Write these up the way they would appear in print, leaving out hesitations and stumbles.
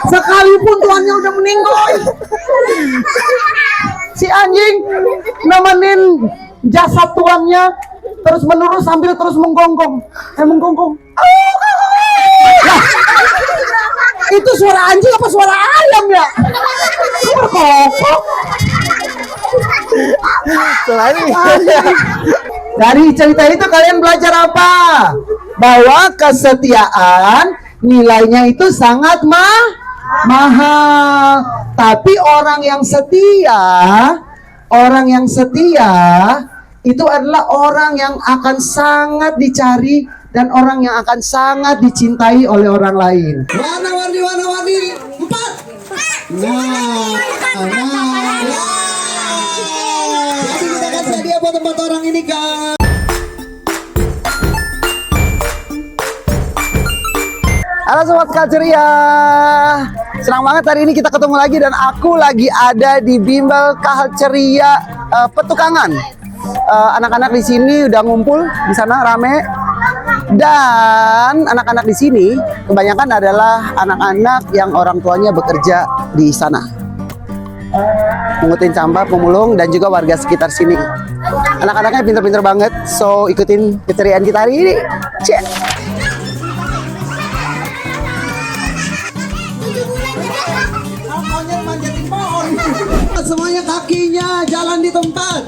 Sekalipun tuannya udah meninggal, si anjing nemenin jasad tuannya terus menerus sambil terus menggonggong. Menggonggong. Nah, itu suara anjing apa suara ayam ya? Berkokok. Dari cerita itu kalian belajar apa? Bahwa kesetiaan nilainya itu sangat mahal. Tapi orang yang setia itu adalah orang yang akan sangat dicari dan orang yang akan sangat dicintai oleh orang lain. Warna-warni 4. Jadi kita akan sedia buat tempat orang ini kan. Halo Sobat Kalceria, senang banget hari ini kita ketemu lagi dan aku lagi ada di Bimbel Kalceria Petukangan. Anak-anak di sini udah ngumpul di sana rame dan anak-anak di sini kebanyakan adalah anak-anak yang orang tuanya bekerja di sana, mengutin sampah, pemulung dan juga warga sekitar sini. Anak-anaknya pinter-pinter banget, so ikutin keceriaan kita hari ini. Cek. Semuanya kakinya jalan di tempat.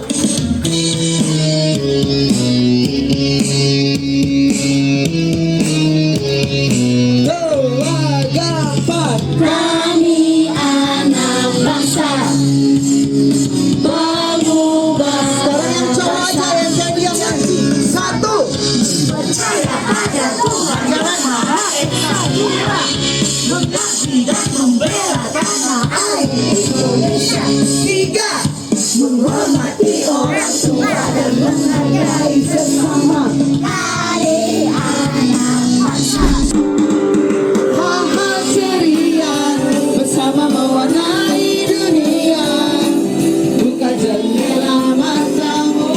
Kami anak bangsa mengubah. Sekarang yang cowok aja yang jadi yang nyanyi. 1. Percaya pada Tuhan yang Maha Esa, mengabdi dan membela tanah air Indonesia. 3. Menghormati orang tua dan menghargai sesama adik-anak bangsa. Hal-hal ceria bersama mewarnai dunia. Buka jendela matamu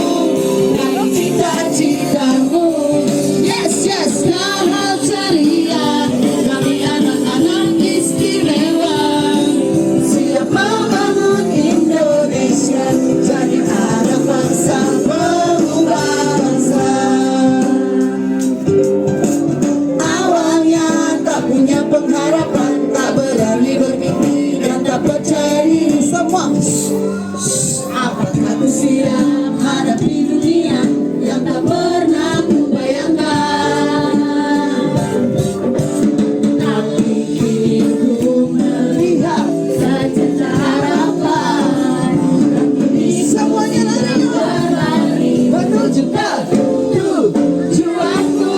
dan cita-citamu. Yes, yes. Hal-hal ceria kami anak-anak istimewa. Siap membangun Indonesia, jadi anak bangsa pengubah bangsa. Awalnya tak punya pengharapan, tak berani bermimpi dan tak percaya diri semua. Apakah ku siap hadapi dunia yang tak pernah ku bayangkan? Tapi kini ku melihat Sejuta harapan semuanya lari menuju ke tujuanku.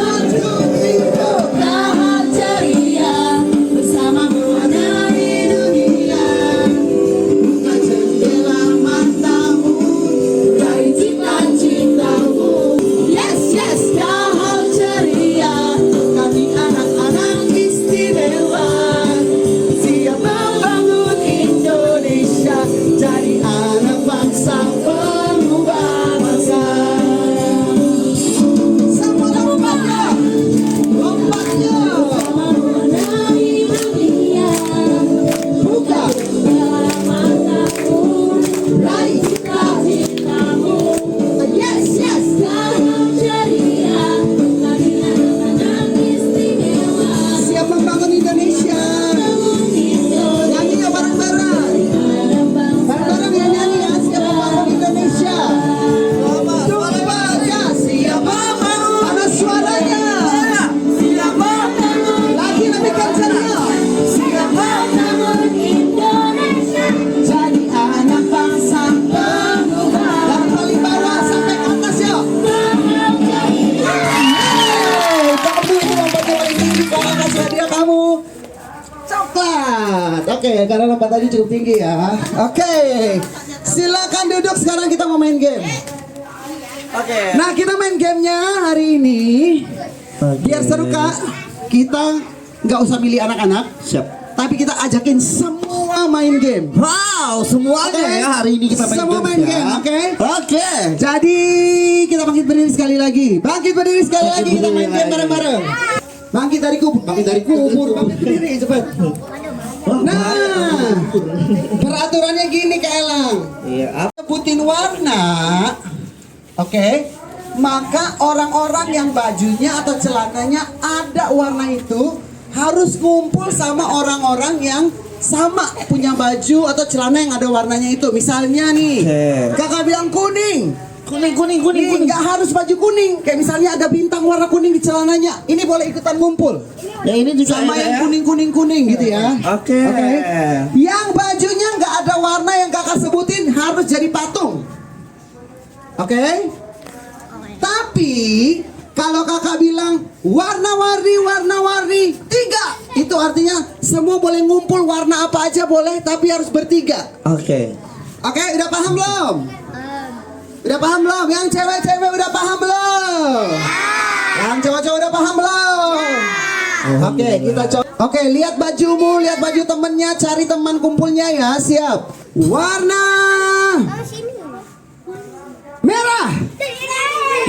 Untuk hidup hal ceria bersama mewarnai dunia. Buka jendela matamu, raih cita-citamu. Yes, yes. Hal ceria kami anak-anak istimewa. Siap membangun Indonesia, jadi anak bangsa pengubah bangsa. Semua lompatnya, lompatnya. mewarnai dunia. Buka, Mataku raih cita-citamu. yes, yes. Hal ceria kami anak-anak istimewa. Siap membangun Indonesia. Nyanyi ya bareng-bareng. Bareng-bareng ya nyanyi ya. Siap membangun Indonesia. Sumpahnya siap membangun. Mana suaranya? Siap membangun. Lagi lebih kencangnya. Siap membangun Indonesia. jadi anak bangsa pengubah. Dari paling bawah sampai ke atas ya. Cakep tuh itu lompatnya paling tinggi. Kakak kasih hadiah kamu coklat. Oke, karena lompat tadi cukup tinggi ya. Oke, silakan duduk. Sekarang kita mau main game. Nah, kita main gamenya hari ini biar seru kak. Kita nggak usah milih anak-anak. Siap. Tapi kita ajakin semua main game. Wow, semuanya Oke. ya hari ini kita main Semua games main ya. game, oke? Oke. Jadi kita bangkit berdiri sekali lagi. Bangkit berdiri sekali Bangkit lagi. Kita berdiri main game lagi. bareng-bareng. Bangkit dari kubur, bangkit berdiri cepat. Nah, peraturannya gini Kak Elang. Iya. Sebutin warna, oke? Maka orang-orang yang bajunya atau celananya ada warna itu harus ngumpul sama orang-orang yang sama punya baju atau celana yang ada warnanya itu. Misalnya nih, Oke. kakak bilang kuning. Kuning. Nggak harus baju kuning. Kayak misalnya ada bintang warna kuning di celananya. Ini boleh ikutan ngumpul. Ya ini juga Sama ada yang ya? kuning gitu ya. Oke. Yang bajunya nggak ada warna yang kakak sebutin harus jadi patung. Oke? Tapi kalau kakak bilang warna-warni 3, itu artinya semua boleh ngumpul warna apa aja boleh, tapi harus bertiga. Oke. Oke, udah paham belum? Udah paham belum? Yang cewek-cewek udah paham belum? Yang cowok-cowok udah paham belum? Oke, kita coba. Oke, lihat bajumu, lihat baju temennya, cari teman kumpulnya ya. Siap. Warna merah.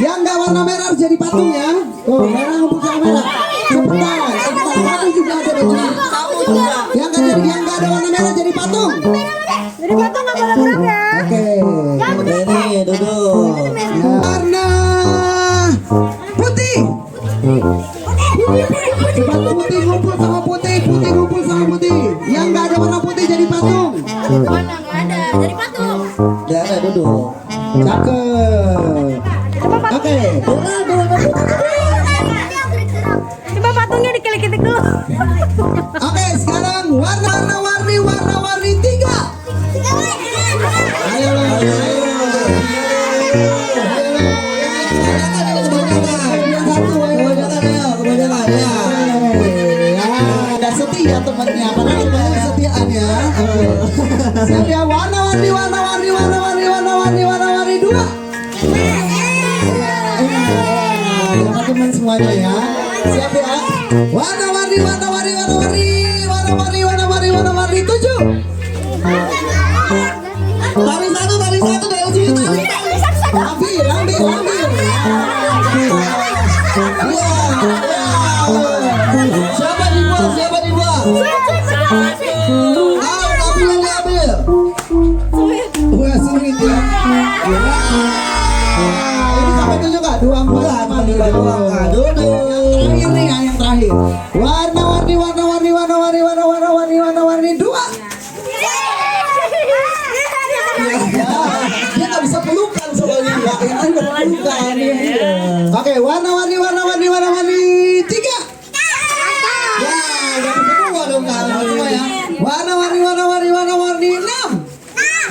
Yang nggak warna merah harus jadi patung ya. Tuh, merah ngumpul sama merah. Cepetan. Satu juga ada bajunya. Yang nggak ada warna merah jadi patung. Jadi patung nggak boleh gerak ya. Oke. Ini duduk. Warna putih. Cepat putih ngumpul sama putih, putih ngumpul sama putih. Yang nggak ada warna putih jadi patung. Mana nggak ada. Jadi patung. Ya ada duduk. Cakep. Oke. Coba patungnya dikelik-kelik dulu. Oke, sekarang warna-warni 3. Ayo, Kebanyakan ya. ada setia temannya, padahal temannya kesetiaan ya. Siap ya, warna-warni 2. Dapat teman semuanya ya. Siap ya. Warna-warni 7. Tari satu dari ujung tari. Ambil. Siapa dibuang? Ambil. Wah, sulit ya. Ini sampai 7 Kak? 2, 4, 5, duduk. Yang terakhir nih ya, yang terakhir. Warna-warni 2. Dia nggak bisa pelukan soalnya. Yang lain berpelukan. Oke, warna-warni 3. Ya, udah semua dong Kak. Semua ya. Warna-warni 6.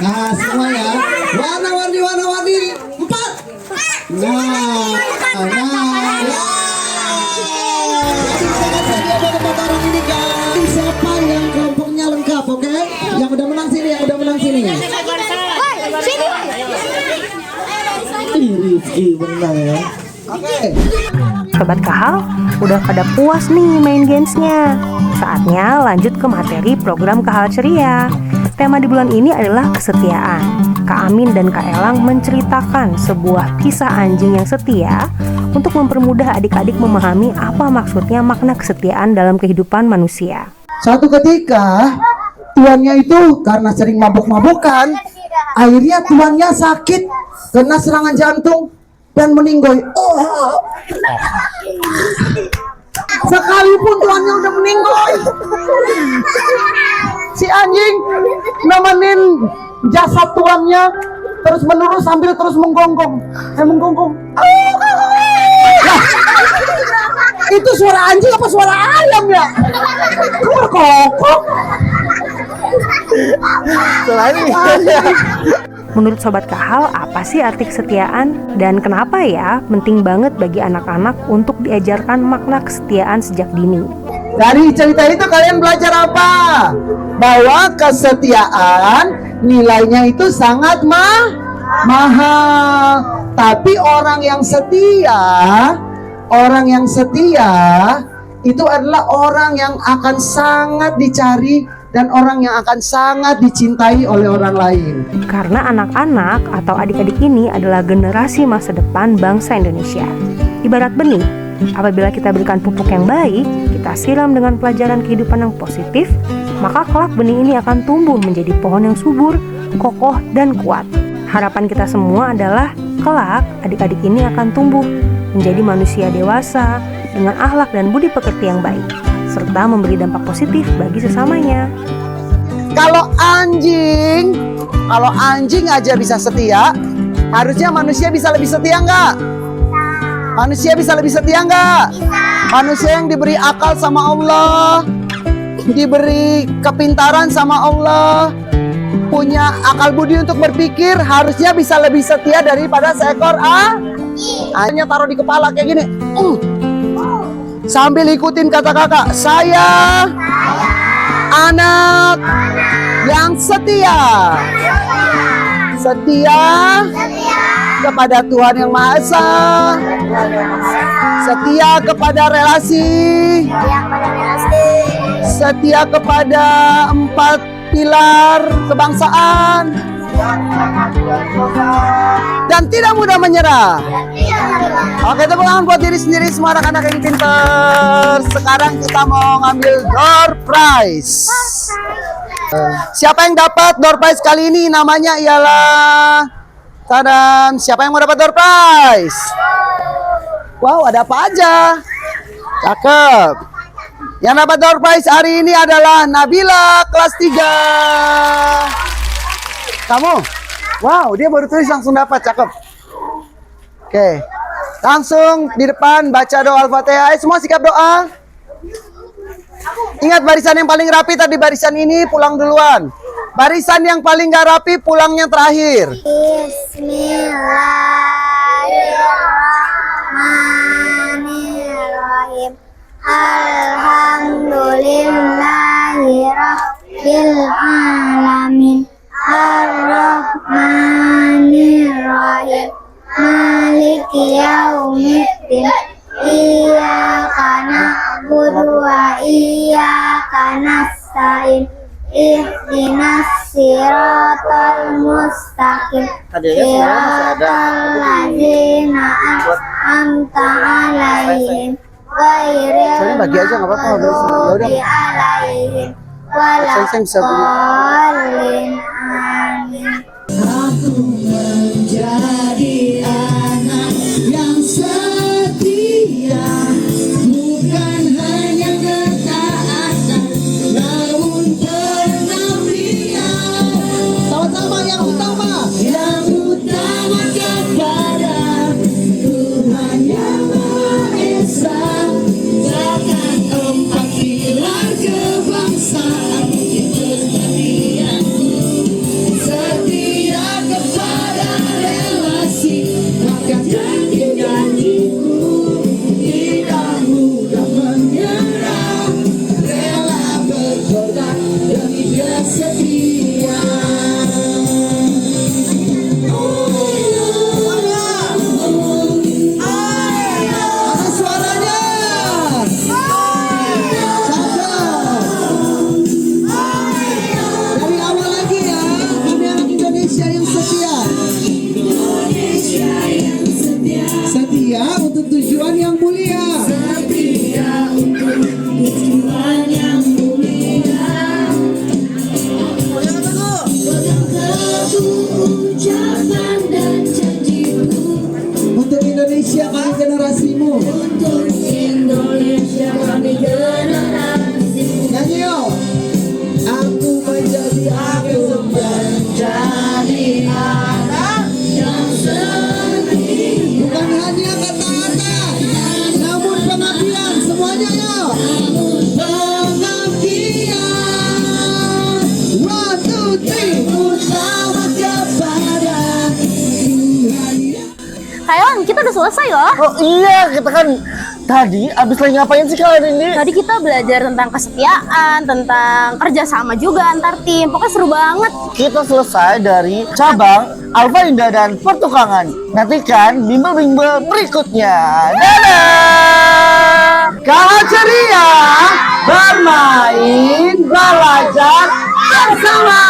Nah, semua ya. Warna-warni 4. Nah. Siapa yang kelompoknya lengkap, oke? Yang udah menang sini. Rizky menang ya. Oke. Sobat Kahal, udah pada puas nih main gamesnya. Saatnya lanjut ke materi program Kahal Ceria. Tema di bulan ini adalah kesetiaan. Kak Amin dan Kak Elang menceritakan sebuah kisah anjing yang setia untuk mempermudah adik-adik memahami apa maksudnya makna kesetiaan dalam kehidupan manusia. Suatu ketika tuannya itu karena sering mabuk-mabukan, akhirnya tuannya sakit kena serangan jantung dan meninggoy. Sekalipun tuannya udah meninggoy, si anjing nemenin jasad tuannya terus menerus sambil terus menggonggong. Lah, itu suara anjing apa suara ayam ya? Kokok. Menurut Sobat Kahal, apa sih arti kesetiaan? Dan kenapa ya penting banget bagi anak-anak untuk diajarkan makna kesetiaan sejak dini? Dari cerita itu kalian belajar apa? Bahwa kesetiaan nilainya itu sangat mahal. Tapi orang yang setia itu adalah orang yang akan sangat dicari dan orang yang akan sangat dicintai oleh orang lain. Karena anak-anak atau adik-adik ini adalah generasi masa depan bangsa Indonesia. Ibarat benih, Apabila kita berikan pupuk yang baik, kita siram dengan pelajaran kehidupan yang positif, maka kelak benih ini akan tumbuh menjadi pohon yang subur, kokoh, dan kuat. Harapan kita semua adalah kelak adik-adik ini akan tumbuh menjadi manusia dewasa dengan akhlak dan budi pekerti yang baik, serta memberi dampak positif bagi sesamanya. Kalau anjing aja bisa setia, harusnya manusia bisa lebih setia nggak? Manusia bisa lebih setia nggak? Manusia yang diberi akal sama Allah, diberi kepintaran sama Allah, punya akal budi untuk berpikir, harusnya bisa lebih setia daripada seekor hanya taruh di kepala kayak gini. Sambil ikutin kata kakak, saya anak yang setia. Setia kepada Tuhan Yang Maha Esa. Setia kepada relasi. Setia kepada 4 pilar kebangsaan. Dan tidak mudah menyerah. Oke, tepuk tangan buat diri sendiri semua anak-anak yang pintar. Sekarang kita mau ngambil door prize. Siapa yang dapat door prize kali ini? Namanya ialah tadam. Siapa yang mau dapat door prize? Wow, ada apa aja? Cakep. Yang dapat door prize hari ini adalah Nabila kelas 3. Kamu? Wow, dia baru tulis langsung dapat. Cakep. Oke. Langsung di depan baca doa Al-Fatihah. Semua sikap doa. Ingat barisan yang paling rapi tadi barisan ini pulang duluan. Barisan yang paling gak rapi pulangnya terakhir. Bismillahirrahmanirrahim. Alhamdulillahirabbil alamin. Ar-Rahmanirrahim. Maliki yaumiddin. Iyyaka na'budu wa iyyaka nasta'in. Ihdinas siratal mustaqim. Siratal ladzina an'amta 'alaihim ghairil maghdubi 'alaihim waladdallin. Amin. Aku menjadi anak yang setia, bukan hanya ketaatan, namun pengabdian. Sama-sama yang utama kepada Tuhan Yang Maha Esa. Jangan 4 pilar kebangsaan setia kepada relasi, maka janji-janjimu tidak mudah menyerah, rela berkorban demi kesetiaan. Mana suaranya? Dari awal lagi ya, kami anak Indonesia yang setia. Setia untuk tujuan yang mulia. Setia untuk tujuan yang mulia. Pegang teguh ucapan dan janjimu. Untuk Indonesia kami generasimu. Untuk Indonesia kami generasimu. Nyanyi yuk. Aku menjadi anak yang setia, bukan hanya ketaatan, namun pengabdian. Semuanya yuk. Namun pengabdian. 1, 2, 3. Utama kepada Tuhan. Thailand, kita udah selesai loh. Oh iya, kita kan tadi abis lagi ngapain sih kalian ini? Tadi kita belajar tentang kesetiaan, tentang kerjasama juga antar tim. Pokoknya seru banget. Kita selesai dari cabang Alfa Indah dan Pertukangan. Nantikan bimbel-bimbel berikutnya. Dadah! Kakak ceria bermain belajar bersama.